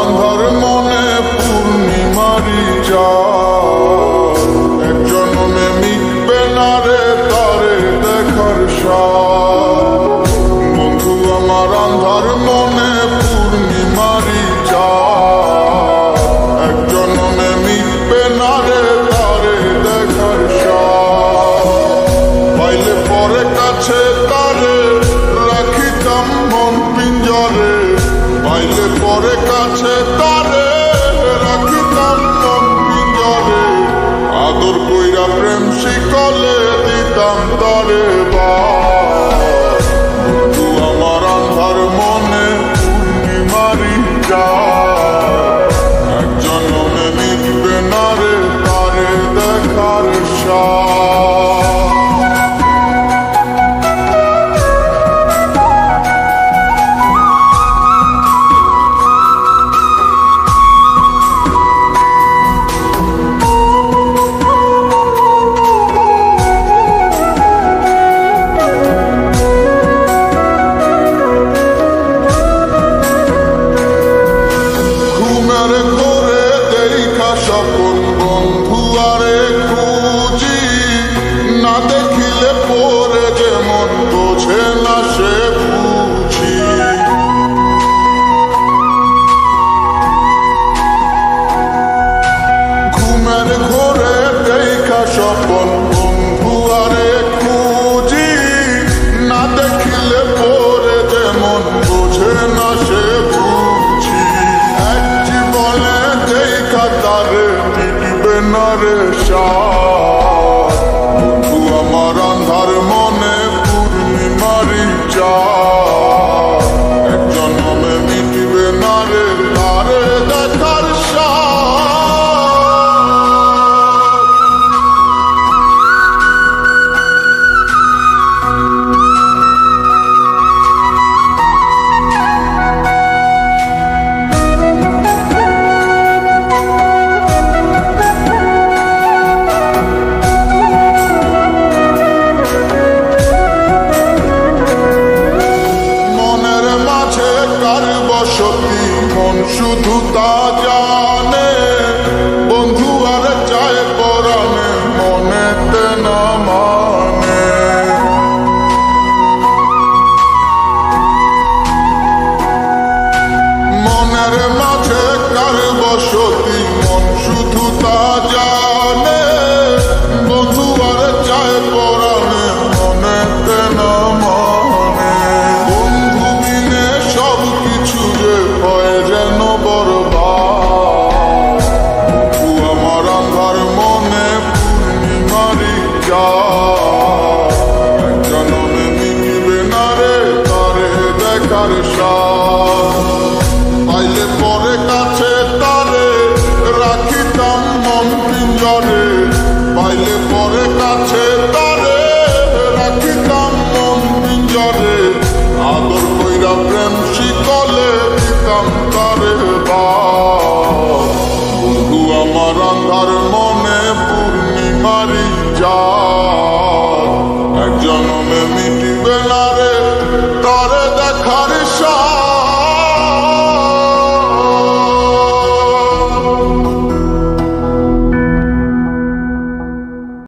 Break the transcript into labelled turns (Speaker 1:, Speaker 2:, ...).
Speaker 1: আন্ধার মনে পূর্ণিমারি চাঁদ, এক জন্মে মিটবে না রে তারে দেখার স্বাদ। বন্ধু আমার আন্ধার মনে পূর্ণিমারি চাঁদ, এক জন্মে মিটবে না রে তারে দেখার স্বাদ। পাইলে পরে কাছে তারে রাখিতাম মন পিঞ্জরে, পাইলে পরে কাছে তারে রাখিতাম মন পিঞ্জরে। আদর কইরা প্রেম শিকলে দিতাম তারে বাস। বন্ধু আমার আন্ধার মনে পূর্ণিমারি চাঁদ, এক জন্মে মিটবে না রে তারে দেখার স্বাদ। সকল বন্ধু আরে খুঁজি, না দেখিলে পরে যেমন বোঝে না সে বুঝি। ঘুমের ঘোরে দেখা সকল বন্ধু আরে খুঁজি, না দেখিলে পরে যেমন বোঝে না সে বুঝি। এক জীবনে দেখা তারে মিটবে না রে স্বাদ। বন্ধু আমার আন্ধার মনে পূর্ণিমারি চাঁদ, এক জন্মে মিটবে না রে তারে দেখার স্বাদ। বসতি মন শুধু তা জানে, বন্ধু আর চায় পরাণে মনেতে না মানে। মনের মাঝে কার বসতি মন শুধু তা জানে, বন্ধু আর চায় পরাণে মনেতে না মানে। বন্ধু বিনে সব কিছু যে হয় যেন বরবাদ। বন্ধু আমার আন্ধার মনে পূর্ণিমারি চাঁদ, এক জন্মে মিটবে না রে তারে দেখার স্বাদ। পাইলে পরে কাছে তারে রাখিতাম মন পিঞ্জরে, পাইলে পরে কাছে তারে রাখিতাম মন পিঞ্জরে। আদর কইরা প্রেম শিকলে দিতাম তারে বাস। বন্ধু আমার আন্ধার মনে পূর্ণিমারি চাঁদ, এক জন্মে মিটবে না রে তারে দেখার স্বাদ।